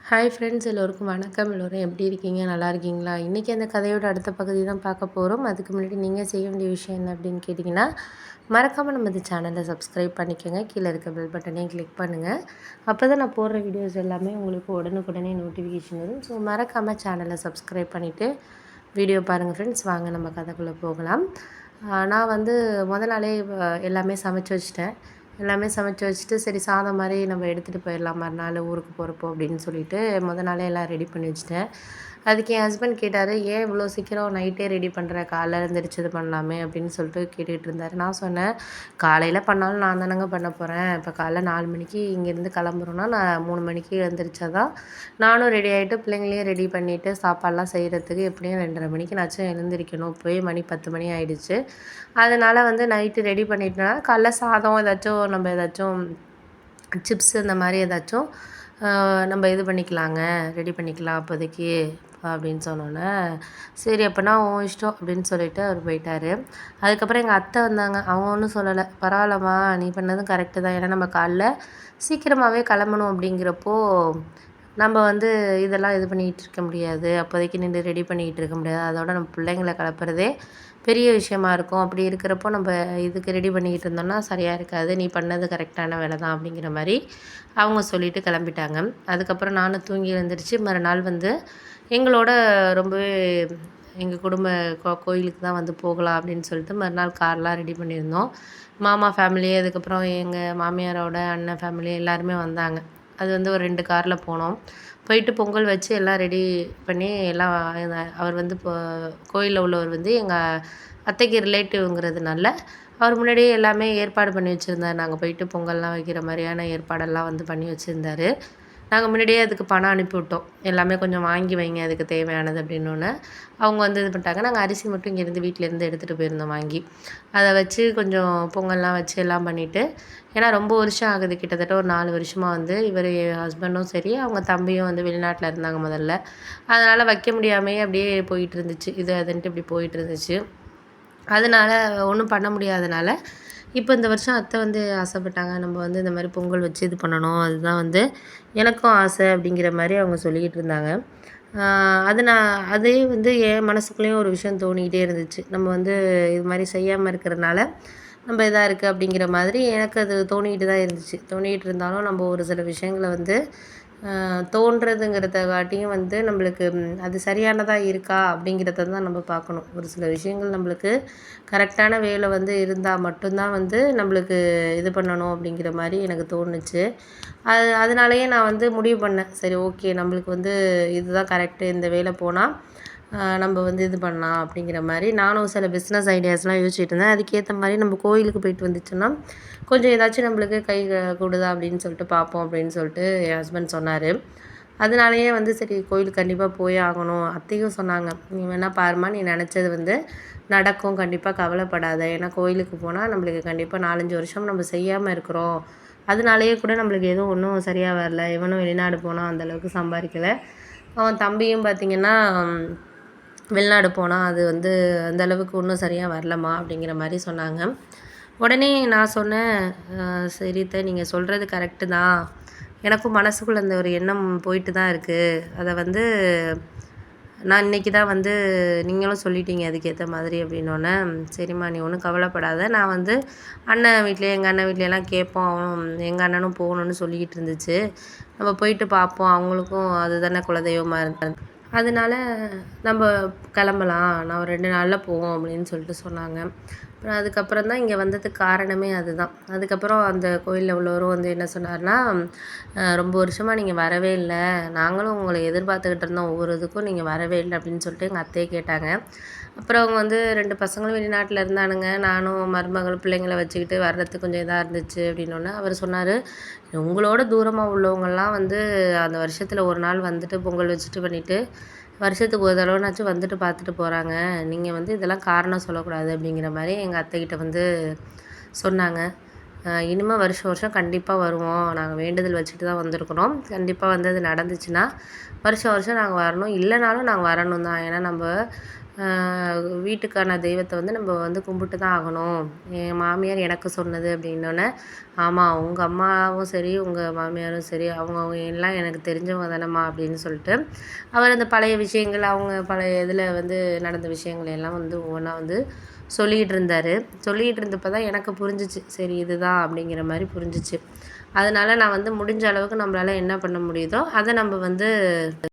Hi friends, எல்லோருக்கும் வணக்கம். எல்லோரும் எப்படி இருக்கீங்க? நல்லா இருக்கீங்களா? இன்றைக்கி அந்த கதையோட அடுத்த பகுதி தான் பார்க்க போகிறோம். அதுக்கு முன்னாடி நீங்கள் செய்ய வேண்டிய விஷயம் என்ன அப்படின்னு கேட்டிங்கன்னா, மறக்காமல் நம்ம இந்த சேனலை சப்ஸ்கிரைப் பண்ணிக்கோங்க. கீழே இருக்க பெல் பட்டனையும் கிளிக் பண்ணுங்கள். அப்போ தான் நான் போடுற வீடியோஸ் எல்லாமே உங்களுக்கு உடனுக்குடனே நோட்டிஃபிகேஷன் வரும். ஸோ மறக்காமல் சேனலை சப்ஸ்கிரைப் பண்ணிவிட்டு வீடியோ பாருங்கள் ஃப்ரெண்ட்ஸ். வாங்க நம்ம கதைக்குள்ளே போகலாம். நான் நாளே எல்லாமே சமைச்சு வச்சுட்டேன். எல்லாமே சமைச்சு வச்சுட்டு, சரி சாதம் மாதிரி நம்ம எடுத்துகிட்டு போயிடலாம் மறுநாள் ஊருக்கு போகிறப்போ அப்படின்னு சொல்லிட்டு நாளே எல்லாம் ரெடி பண்ணி வச்சுட்டேன். அதுக்கு என் ஹஸ்பண்ட் கேட்டார், ஏன் இவ்வளோ சீக்கிரம் நைட்டே ரெடி பண்ணுற, காலைல எழுந்திரிச்சு இது பண்ணலாமே அப்படின்னு சொல்லிட்டு கேட்டுகிட்டு இருந்தார். நான் சொன்னேன், காலையில் பண்ணாலும் நான் தானேங்க பண்ண போகிறேன். இப்போ காலைல 4 மணிக்கு இங்கேருந்து கிளம்புறோன்னா நான் 3 மணிக்கு எழுந்திரிச்சா தான் நானும் ரெடி ஆகிட்டு பிள்ளைங்களையும் ரெடி பண்ணிவிட்டு சாப்பாடெலாம் செய்கிறதுக்கு எப்படியும் 2:30 மணிக்கு நாச்சும் எழுந்திரிக்கணும். போய் மணி 10 மணி ஆகிடுச்சு. அதனால் நைட்டு ரெடி பண்ணிட்டோன்னா காலைல சாதம் ஏதாச்சும் சிப்ஸ் இந்த மாதிரி ஏதாச்சும் நம்ம இது பண்ணிக்கலாங்க, ரெடி பண்ணிக்கலாம் அப்போதைக்கு அப்படின்னு சொன்னோன்னே, சரி அப்போனா உன் இஷ்டம் அப்படின்னு சொல்லிவிட்டு அவர் போயிட்டார். அதுக்கப்புறம் எங்கள் அத்தை வந்தாங்க. அவங்க ஒன்றும் சொல்லலை, பரவாயில்லம்மா நீ பண்ணதும் கரெக்டு தான். ஏன்னா நம்ம காலைல சீக்கிரமாகவே கிளம்பணும் அப்படிங்கிறப்போ நம்ம இதெல்லாம் இது பண்ணிகிட்டு இருக்க முடியாது, அப்போதைக்கு நின்று ரெடி பண்ணிக்கிட்டு இருக்க முடியாது. அதோட நம்ம பிள்ளைங்களை கிளப்புறதே பெரிய விஷயமா இருக்கும். அப்படி இருக்கிறப்போ நம்ம இதுக்கு ரெடி பண்ணிக்கிட்டு இருந்தோம்னா சரியாக இருக்காது. நீ பண்ணது கரெக்டான வேலை தான் அப்படிங்கிற மாதிரி அவங்க சொல்லிவிட்டு கிளம்பிட்டாங்க. அதுக்கப்புறம் நானும் தூங்கி எழுந்திரிச்சு மறுநாள் எங்களோட ரொம்பவே எங்கள் குடும்ப கோயிலுக்கு தான் போகலாம் அப்படின்னு சொல்லிட்டு மறுநாள் கார்லாம் ரெடி பண்ணியிருந்தோம். மாமா ஃபேமிலி, அதுக்கப்புறம் எங்கள் மாமியாரோட அண்ணன் ஃபேமிலி எல்லாருமே வந்தாங்க. அது ஒரு 2 காரில் போனோம். போயிட்டு பொங்கல் வச்சு எல்லாம் ரெடி பண்ணி எல்லாம் அவர் இப்போ கோயிலில் உள்ளவர் எங்கள் அத்தைக்கு ரிலேட்டிவ்ங்கிறதுனால அவர் முன்னாடியே எல்லாமே ஏற்பாடு பண்ணி வச்சுருந்தார். நாங்கள் போயிட்டு பொங்கல்லாம் வைக்கிற மாதிரியான ஏற்பாடெல்லாம் பண்ணி வச்சுருந்தார். நாங்கள் முன்னாடியே அதுக்கு பணம் அனுப்பிவிட்டோம். எல்லாமே கொஞ்சம் வாங்கி வைங்க அதுக்கு தேவையானது அப்படின்னோன்னே அவங்க இது பண்ணிட்டாங்க. நாங்கள் அரிசி மட்டும் இங்கேருந்து வீட்டிலேருந்து எடுத்துகிட்டு போயிருந்தோம் வாங்கி. அதை வச்சு கொஞ்சம் பொங்கல்லாம் வச்சு எல்லாம் பண்ணிவிட்டு, ஏன்னா ரொம்ப வருஷம் ஆகுது, கிட்டத்தட்ட ஒரு 4 வருஷமாக இவர் ஹஸ்பண்டும் சரி அவங்க தம்பியும் வெளிநாட்டில் இருந்தாங்க முதல்ல. அதனால் வைக்க முடியாமையே அப்படியே போயிட்டு இருந்துச்சு. இது அதுன்ட்டு இப்படி போயிட்டு இருந்துச்சு. அதனால் ஒன்றும் பண்ண முடியாதனால இப்போ இந்த வருஷம் அத்தை ஆசைப்பட்டாங்க, நம்ம இந்த மாதிரி பொங்கல் வச்சு இது பண்ணணும், அதுதான் எனக்கும் ஆசை அப்படிங்கிற மாதிரி அவங்க சொல்லிக்கிட்டு இருந்தாங்க. அதே என் மனசுக்குள்ளேயும் ஒரு விஷயம் தோணிக்கிட்டே இருந்துச்சு. நம்ம இது மாதிரி செய்யாமல் இருக்கிறனால நம்ம இதாக இருக்குது அப்படிங்கிற மாதிரி எனக்கு அது தோணிக்கிட்டு தான் இருந்துச்சு. தோணிக்கிட்டு இருந்தாலும் நம்ம ஒரு சில விஷயங்களை தோன்றதுங்கிறத காட்டியும் நம்மளுக்கு அது சரியானதாக இருக்கா அப்படிங்கிறத தான் நம்ம பார்க்கணும். ஒரு சில விஷயங்கள் நம்மளுக்கு கரெக்டான வேலை இருந்தால் மட்டும்தான் நம்மளுக்கு இது பண்ணணும் அப்படிங்கிற மாதிரி எனக்கு தோணுச்சு. அதனாலேயே நான் முடிவு பண்ணேன், சரி ஓகே நம்மளுக்கு இதுதான் கரெக்டு, இந்த வேலை போனால் நம்ம இது பண்ணலாம் அப்படிங்கிற மாதிரி நானும் சில பிஸ்னஸ் ஐடியாஸ்லாம் யோசிச்சுட்டு இருந்தேன். அதுக்கேற்ற மாதிரி நம்ம கோயிலுக்கு போயிட்டு வந்துச்சோன்னா கொஞ்சம் ஏதாச்சும் நம்மளுக்கு கை கூடுதா அப்படின்னு சொல்லிட்டு பார்ப்போம் அப்படின்னு சொல்லிட்டு என் ஹஸ்பண்ட் சொன்னார். அதனாலேயே சரி கோயிலுக்கு கண்டிப்பாக போயே ஆகணும். அத்தையும் சொன்னாங்க, நீ வேணால் பாருமா, நீ நினச்சது நடக்கும், கண்டிப்பாக கவலைப்படாத. ஏன்னா கோயிலுக்கு போனால் நம்மளுக்கு கண்டிப்பாக 4-5 வருஷம் நம்ம செய்யாமல் இருக்கிறோம். அதனாலேயே கூட நம்மளுக்கு எதுவும் ஒன்றும் சரியாக வரல. இவனும் வெளிநாடு போனால் அந்தளவுக்கு சம்பாதிக்கலை. அவன் தம்பியும் பார்த்திங்கன்னா வெளிநாடு போனால் அது அந்த அளவுக்கு ஒன்றும் சரியாக வரலம்மா அப்படிங்கிற மாதிரி சொன்னாங்க. உடனே நான் சொன்னேன், சரி நீங்கள் சொல்கிறது கரெக்டு தான், எனக்கும் மனசுக்குள்ளே அந்த ஒரு எண்ணம் போயிட்டு தான் இருக்குது. அதை நான் இன்றைக்கி தான் நீங்களும் சொல்லிட்டீங்க அதுக்கேற்ற மாதிரி அப்படின்னோடனே, சரிம்மா நீ ஒன்றும் கவலைப்படாத, நான் அண்ணன் வீட்லேயே எங்கள் அண்ணன் வீட்லையெல்லாம் கேட்போம், எங்கள் அண்ணனும் போகணுன்னு சொல்லிக்கிட்டு இருந்துச்சு, நம்ம போயிட்டு பார்ப்போம், அவங்களுக்கும் அதுதானே குலதெய்வமாக இருந்தாங்க, அதனால நம்ம கிளம்பலாம், நான் ஒரு 2 நாளில் போவோம் அப்படின்னு சொல்லிட்டு சொன்னாங்க. அப்புறம் அதுக்கப்புறம் தான் இங்கே வந்ததுக்கு காரணமே அதுதான். அதுக்கப்புறம் அந்த கோயிலில் உள்ளவரும் என்ன சொன்னார்னா, ரொம்ப வருஷமாக நீங்கள் வரவே இல்லை, நாங்களும் உங்களை எதிர்பார்த்துக்கிட்டு இருந்தோம், ஒவ்வொரு இதுக்கும் நீங்கள் வரவே இல்லை அப்படின்னு சொல்லிட்டு எங்கள் அத்தையை கேட்டாங்க. அப்புறம் அவங்க 2 பசங்களும் வெளிநாட்டில் இருந்தானுங்க, நானும் மருமகள் பிள்ளைங்களை வச்சுக்கிட்டு வர்றதுக்கு கொஞ்சம் இதாக இருந்துச்சு அப்படின்னோடனே அவர் சொன்னார், உங்களோட தூரமாக உள்ளவங்கள்லாம் அந்த வருஷத்தில் ஒரு நாள் பொங்கல் வச்சுட்டு பண்ணிவிட்டு வருஷத்துக்கு ஒரு தடவைனாச்சும் பார்த்துட்டு போகிறாங்க, நீங்கள் இதெல்லாம் காரணம் சொல்லக்கூடாது அப்படிங்கிற மாதிரி எங்கள் அத்தைக்கிட்ட சொன்னாங்க. இனிமேல் வருஷம் வருஷம் கண்டிப்பாக வருவோம், நாங்கள் வேண்டுதல் வச்சுட்டு தான் வந்திருக்கிறோம், கண்டிப்பாக அது நடந்துச்சுன்னா வருஷம் வருஷம் நாங்கள் வரணும், இல்லைனாலும் நாங்கள் வரணும் தான். ஏன்னா நம்ம வீட்டுக்கான தெய்வத்தை வந்து நம்ம வந்து கும்பிட்டு தான் ஆகணும். என் மாமியார் எனக்கு சொன்னது அப்படின்னோடனே, ஆமாம் உங்கள் அம்மாவும் சரி உங்கள் மாமியாரும் சரி அவங்க அவங்க எல்லாம் எனக்கு தெரிஞ்சவங்க தானம்மா அப்படின்னு சொல்லிட்டு அவர் அந்த பழைய விஷயங்கள் அவங்க பழைய இதில் வந்து நடந்த விஷயங்கள் எல்லாம் வந்து ஒவ்வொன்றா வந்து சொல்லிகிட்டு இருந்தார். சொல்லிகிட்டு இருந்தப்போ தான் எனக்கு புரிஞ்சிச்சு, சரி இதுதான் அப்படிங்கிற மாதிரி புரிஞ்சிச்சு. அதனால நான் வந்து முடிஞ்ச அளவுக்கு நம்மளால் என்ன பண்ண முடியுதோ அதை நம்ம வந்து